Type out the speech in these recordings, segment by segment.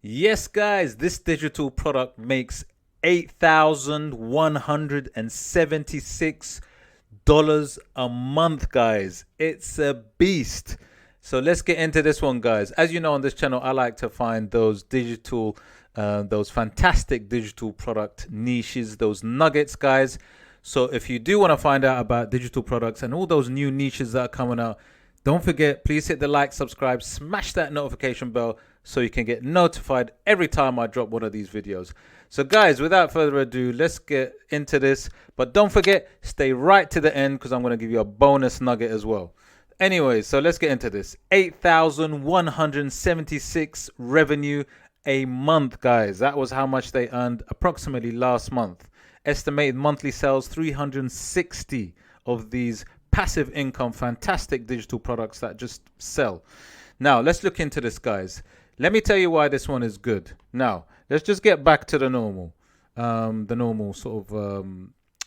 Yes, guys, this digital product makes $8,176 a month, guys. It's a beast. So let's get into this one, guys. As you know, on this channel, I like to find those fantastic digital product niches, those nuggets, guys. So if you do want to find out about digital products and all those new niches that are coming out, don't forget, please hit the like, subscribe, smash that notification bell so you can get notified every time I drop one of these videos. So guys, without further ado, let's get into this. But don't forget, stay right to the end because I'm going to give you a bonus nugget as well. Anyway, so let's get into this. 8,176 revenue a month, guys. That was how much they earned approximately last month. Estimated monthly sales 360 of these passive income, fantastic digital products that just sell. Now, let's look into this, guys. Let me tell you why this one is good. Now, let's just get back to the normal sort of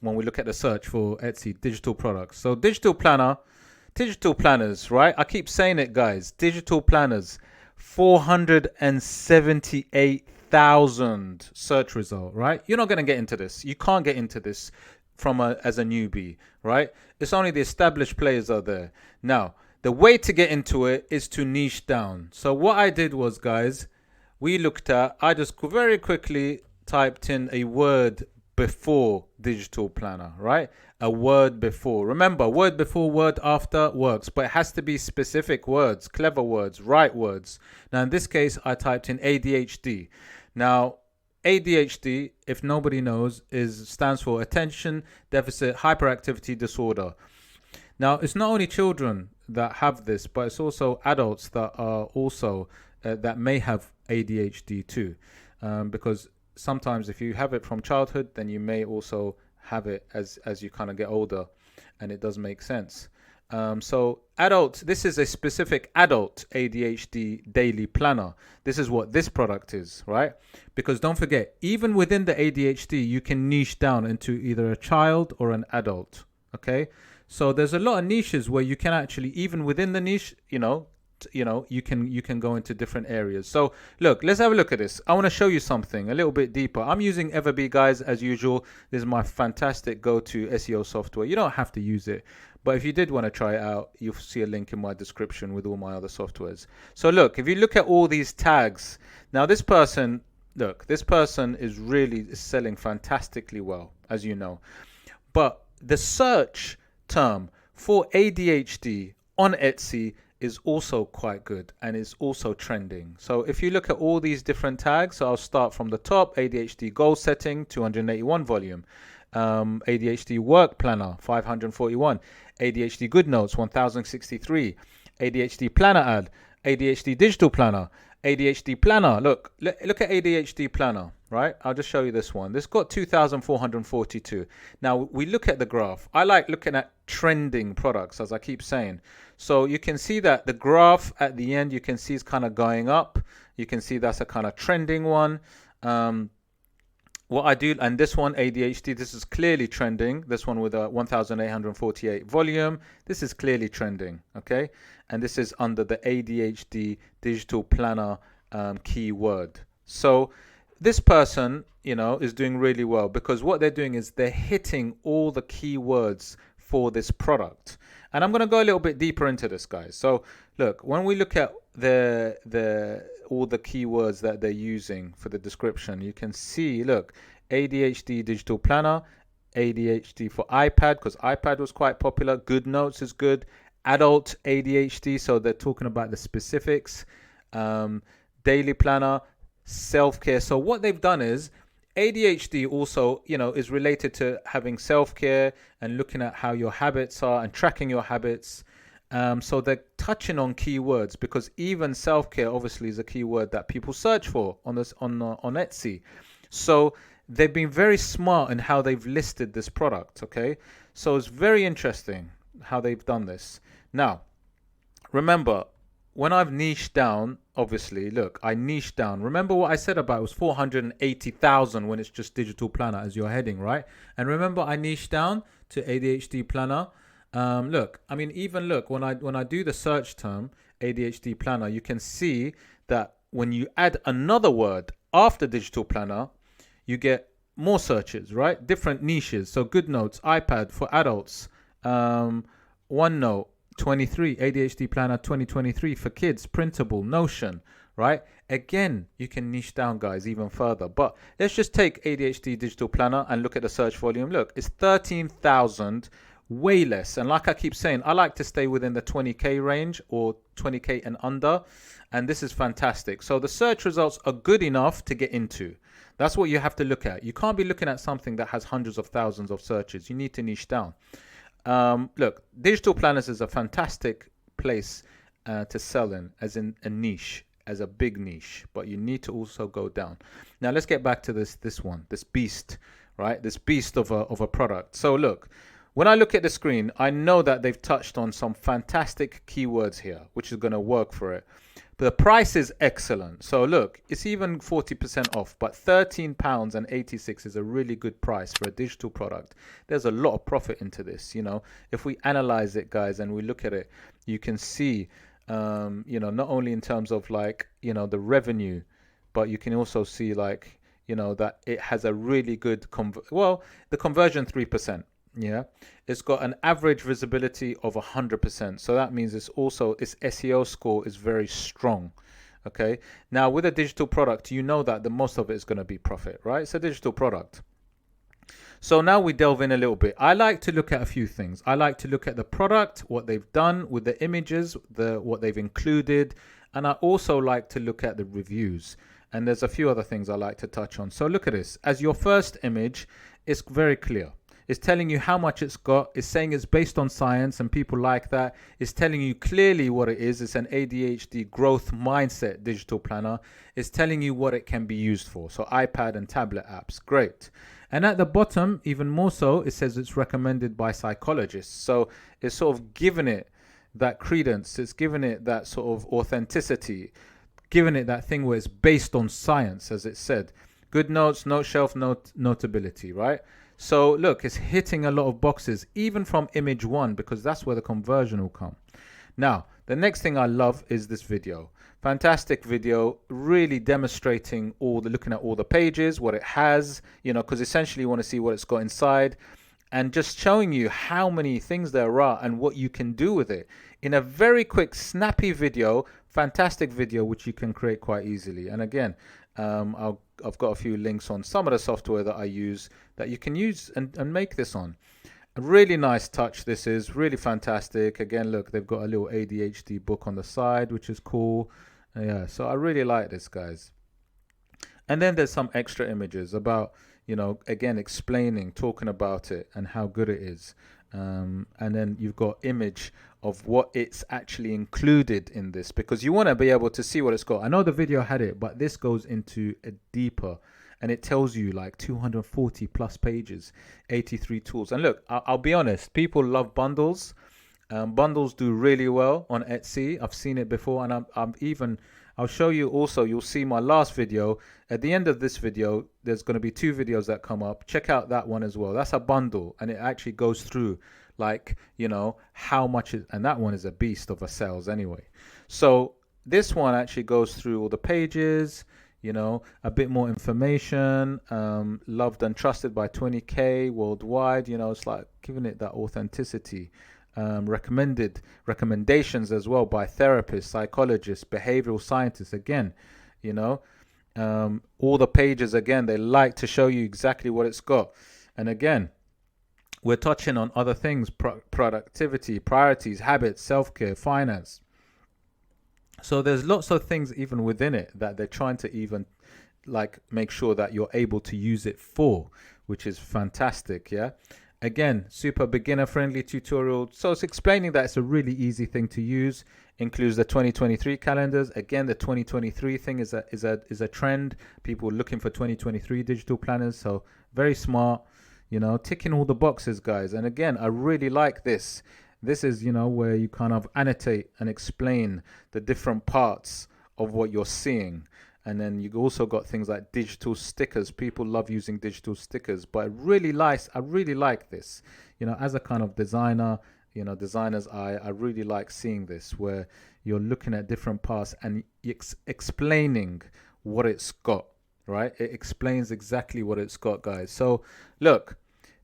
when we look at the search for Etsy digital products. So, digital planners, right? I keep saying it, guys. Digital planners, 478,000 search result, right? You're not going to get into this. You can't get into this as a newbie, right? It's only the established players are there. Now, the way to get into it is to niche down. So what I did was, guys, I just very quickly typed in a word before digital planner, right? A word before. Remember, word before, word after works, but it has to be specific words, clever words, right words. Now, in this case, I typed in ADHD. Now, ADHD, if nobody knows, stands for Attention Deficit Hyperactivity Disorder. Now, it's not only children that have this, but it's also adults that are also that may have ADHD too, because sometimes if you have it from childhood, then you may also have it as you kind of get older, and it does make sense. So this is a specific adult ADHD daily planner. This is what this product is, right? Because don't forget, even within the ADHD, you can niche down into either a child or an adult, okay? So there's a lot of niches where you can actually, even within the niche, you can go into different areas. So look, let's have a look at this. I want to show you something a little bit deeper. I'm using Everbee, guys, as usual. This is my fantastic go-to SEO software. You don't have to use it, but if you did want to try it out, you'll see a link in my description with all my other softwares. So look, if you look at all these tags, now this person is really selling fantastically well, as you know. But the search term for ADHD on Etsy is also quite good and is also trending. So if you look at all these different tags, so I'll start from the top. ADHD goal setting, 281 volume. ADHD work planner, 541. ADHD good notes, 1063. ADHD planner ad. ADHD digital planner. ADHD planner. Look at ADHD planner, right? I'll just show you this one. This got 2,442. Now we look at the graph. I like looking at trending products, as I keep saying. So you can see that the graph at the end, you can see is kind of going up. You can see that's a kind of trending one. What I do, and this one, ADHD, this is clearly trending. This one with a 1,848 volume, this is clearly trending, okay? And this is under the ADHD digital planner keyword. So this person, is doing really well because what they're doing is they're hitting all the keywords for this product. And I'm going to go a little bit deeper into this, guys. So look, when we look at all the keywords that they're using for the description, you can see, look, ADHD digital planner, ADHD for iPad, because iPad was quite popular. Good notes is good. Adult ADHD, so they're talking about the specifics. Daily planner, self-care. So what they've done is ADHD also, is related to having self-care and looking at how your habits are and tracking your habits. So they're touching on keywords because even self-care obviously is a keyword that people search for on Etsy. So they've been very smart in how they've listed this product. Okay, so it's very interesting how they've done this. Now, remember, when I've niched down, obviously, look, I niched down. Remember what I said about it was 480,000 when it's just digital planner as your heading, right? And remember, I niched down to ADHD planner. Look, I mean, even look, when I do the search term ADHD planner, you can see that when you add another word after digital planner, you get more searches, right? Different niches. So GoodNotes, iPad for adults, OneNote 23, ADHD Planner 2023 for kids, printable, Notion, right? Again, you can niche down, guys, even further. But let's just take ADHD Digital Planner and look at the search volume. Look, it's 13,000, way less. And like I keep saying, I like to stay within the 20K range or 20K and under. And this is fantastic. So the search results are good enough to get into. That's what you have to look at. You can't be looking at something that has hundreds of thousands of searches. You need to niche down. Look, digital planners is a fantastic place to sell in, as in a niche, as a big niche, but you need to also go down. Now let's get back to this beast, right? This beast of a product. So look, when I look at the screen, I know that they've touched on some fantastic keywords here, which is going to work for it. But the price is excellent. So look, it's even 40% off, but £13.86 is a really good price for a digital product. There's a lot of profit into this. You know, if we analyze it, guys, and we look at it, you can see, you know, not only in terms of like, you know, the revenue, but you can also see like, you know, that it has a really good, the conversion 3%. Yeah, it's got an average visibility of 100%. So that means its SEO score is very strong. Okay. Now with a digital product, you know that the most of it is going to be profit, right? It's a digital product. So now we delve in a little bit. I like to look at a few things. I like to look at the product, what they've done with the images, what they've included, and I also like to look at the reviews. And there's a few other things I like to touch on. So look at this. As your first image, it's very clear. It's telling you how much it's got. It's saying it's based on science and people like that. It's telling you clearly what it is. It's an ADHD growth mindset digital planner. It's telling you what it can be used for. So iPad and tablet apps. Great. And at the bottom, even more so, it says it's recommended by psychologists. So it's sort of given it that credence. It's given it that sort of authenticity, given it that thing where it's based on science, as it said. Good notes, note shelf, notability, right? So look, it's hitting a lot of boxes, even from image one, because that's where the conversion will come. Now, the next thing I love is this video. Fantastic video, really demonstrating looking at all the pages, what it has, you know, because essentially you want to see what it's got inside, and just showing you how many things there are and what you can do with it in a very quick, snappy video. Fantastic video, which you can create quite easily. And again, I've got a few links on some of the software that I use that you can use and make this on. A really nice touch. This is really fantastic. Again, look, they've got a little ADHD book on the side, which is cool. Yeah, so I really like this, guys. And then there's some extra images about, you know, again, explaining, talking about it and how good it is. And then you've got image of what it's actually included in this, because you want to be able to see what it's got. I know the video had it, but this goes into a deeper, and it tells you like 240 plus pages, 83 tools. And look, I'll be honest, people love bundles. Bundles do really well on Etsy. I've seen it before, and I'll show you also. You'll see my last video. At the end of this video, there's going to be 2 videos that come up. Check out that one as well. That's a bundle, and it actually goes through, like, you know, how much and that one is a beast of a sales anyway. So this one actually goes through all the pages, you know, a bit more information, loved and trusted by 20K worldwide. You know, it's like giving it that authenticity. Recommendations as well by therapists, psychologists, behavioral scientists. Again, you know, all the pages, again, they like to show you exactly what it's got. And again, we're touching on other things: productivity, priorities, habits, self-care, finance. So there's lots of things even within it that they're trying to even like make sure that you're able to use it for, which is fantastic. Yeah. Again, super beginner friendly tutorial. So it's explaining that it's a really easy thing to use. Includes the 2023 calendars. Again, the 2023 thing is a trend. People looking for 2023 digital planners. So very smart, you know, ticking all the boxes, guys. And again, I really like this. This is, you know, where you kind of annotate and explain the different parts of what you're seeing. And then you also got things like digital stickers. People love using digital stickers, but I really like this, you know, as a kind of designer, designer's eye. I really like seeing this where you're looking at different parts and explaining what it's got, right? It explains exactly what it's got, guys. So look,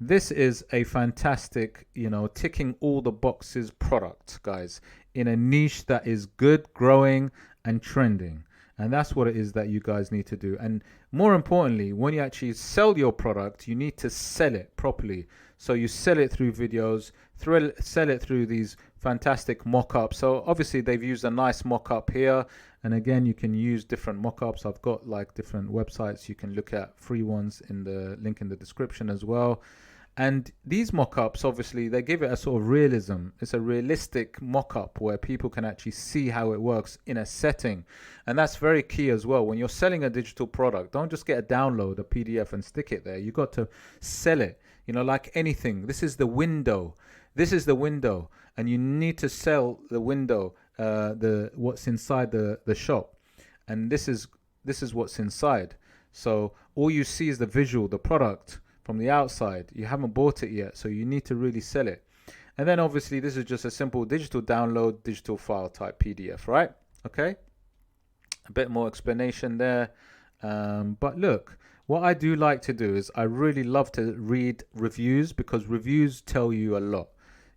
this is a fantastic, ticking all the boxes product, guys, in a niche that is good, growing, and trending. And that's what it is that you guys need to do. And more importantly, when you actually sell your product, you need to sell it properly. So you sell it through videos, sell it through these fantastic mock-ups. So obviously they've used a nice mock-up here. And again, you can use different mock-ups. I've got like different websites you can look at, free ones in the link in the description as well. And these mock-ups, obviously, they give it a sort of realism. It's a realistic mock-up where people can actually see how it works in a setting. And that's very key as well. When you're selling a digital product, don't just get a download, a PDF, and stick it there. You got to sell it, like anything. This is the window. This is the window. And you need to sell the window, what's inside the shop. And this is what's inside. So all you see is the visual, the product from the outside. You haven't bought it yet, so you need to really sell it. And then obviously this is just a simple digital download, digital file type PDF, right? Okay, a bit more explanation there. But look, what I do like to do is I really love to read reviews, because reviews tell you a lot,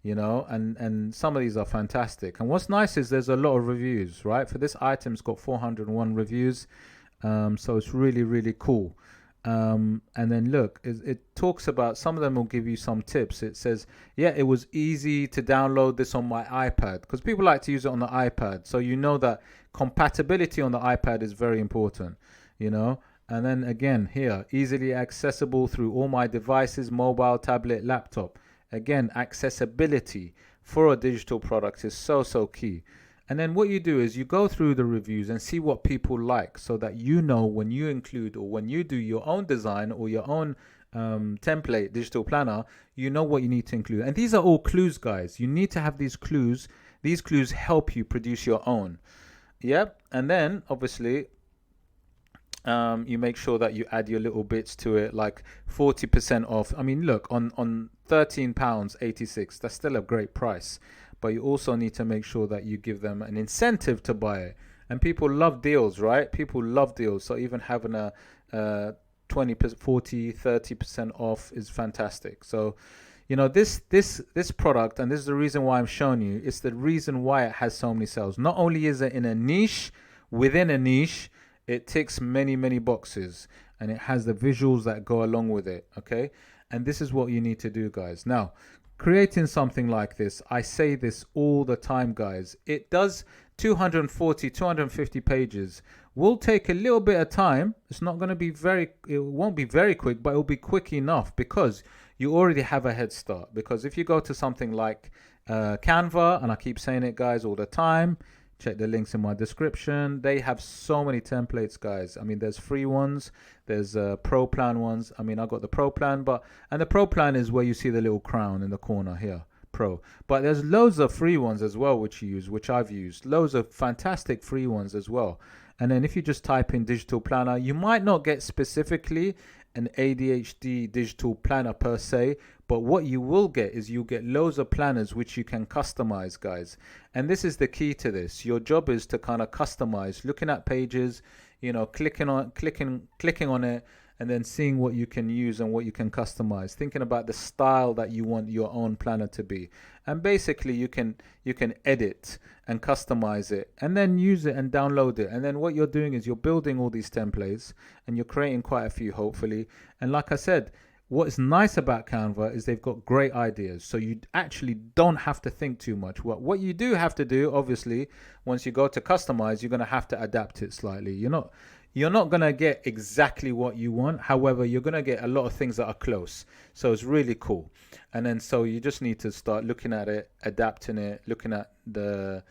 and some of these are fantastic. And what's nice is there's a lot of reviews, right? For this item, it's got 401 reviews, so it's really, really cool. And then look, it talks about, some of them will give you some tips. It says, yeah, it was easy to download this on my iPad, because people like to use it on the iPad. So that compatibility on the iPad is very important, And then again here, easily accessible through all my devices, mobile, tablet, laptop. Again, accessibility for a digital product is so key. And then what you do is you go through the reviews and see what people like, so that when you include, or when you do your own design or your own template digital planner, you know what you need to include. And these are all clues, guys. You need to have these clues. These clues help you produce your own. Yep. And then obviously you make sure that you add your little bits to it, like 40% off. I mean, look, on £13.86, that's still a great price. But you also need to make sure that you give them an incentive to buy it. And people love deals, right? People love deals. So even having a 20, 40, 30% off is fantastic. So, this product, and this is the reason why I'm showing you, it's the reason why it has so many sales. Not only is it in a niche, within a niche, it ticks many, many boxes. And it has the visuals that go along with it, okay? And this is what you need to do, guys. Now, creating something like this, I say this all the time, guys, it does 240, 250 pages. Will take a little bit of time. It's not going to be it won't be very quick, but it'll be quick enough, because you already have a head start. Because if you go to something like Canva, and I keep saying it, guys, all the time, check the links in my description. They have so many templates, guys. I mean, there's free ones, there's pro plan ones. I mean, I got the pro plan, and the pro plan is where you see the little crown in the corner here, pro. But there's loads of free ones as well, which I've used. Loads of fantastic free ones as well. And then if you just type in digital planner, you might not get specifically an ADHD digital planner per se, but what you will get is you'll get loads of planners which you can customize, guys. And this is the key to this. Your job is to kind of customize, looking at pages, clicking on it, and then seeing what you can use and what you can customize, thinking about the style that you want your own planner to be. And basically you can edit and customize it, and then use it and download it. And then what you're doing is you're building all these templates, and you're creating quite a few, hopefully. And like I said, what's nice about Canva is they've got great ideas, so you actually don't have to think too much. What you do have to do, obviously, once you go to customize, you're going to have to adapt it slightly. You're not going to get exactly what you want. However, you're going to get a lot of things that are close. So it's really cool. And then so you just need to start looking at it, adapting it, looking at the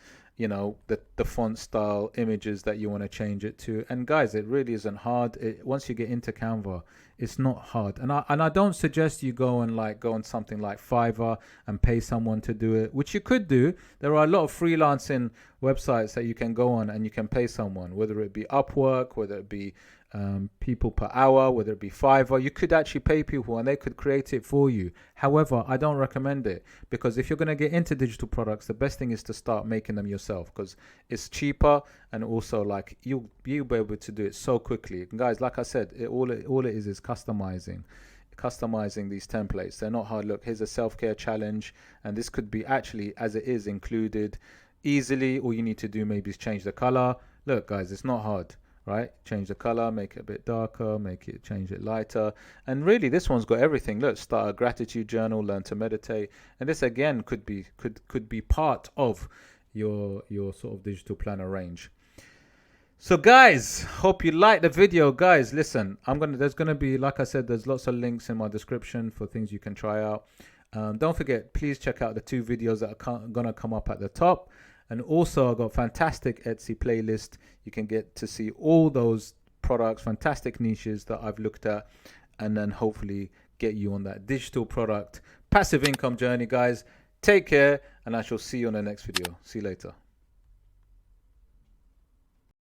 font style, images that you want to change it to. And guys, it really isn't hard. Once you get into Canva, it's not hard. And I don't suggest you go on something like Fiverr and pay someone to do it, which you could do. There are a lot of freelancing websites that you can go on and you can pay someone, whether it be Upwork, whether it be people per hour, whether it be Fiverr. You could actually pay people and they could create it for you. However, I don't recommend it, because if you're going to get into digital products, the best thing is to start making them yourself, because it's cheaper, and also like you'll be able to do it so quickly. And guys, like I said, all it is customizing these templates. They're not hard. Look, here's a self-care challenge, and this could be actually, as it is, included easily. All you need to do maybe is change the color. Look guys, it's not hard, right? Change the color, make it a bit darker, change it lighter. And really this one's got everything. Look, start a gratitude journal, learn to meditate. And this again could be part of your sort of digital planner range. So guys, hope you liked the video. Guys, listen, there's gonna be, like I said, there's lots of links in my description for things you can try out. Don't forget, please check out the 2 videos that are gonna come up at the top. And also I've got a fantastic Etsy playlist. You can get to see all those products, fantastic niches that I've looked at, and then hopefully get you on that digital product passive income journey. Guys, take care, and I shall see you on the next video. See you later.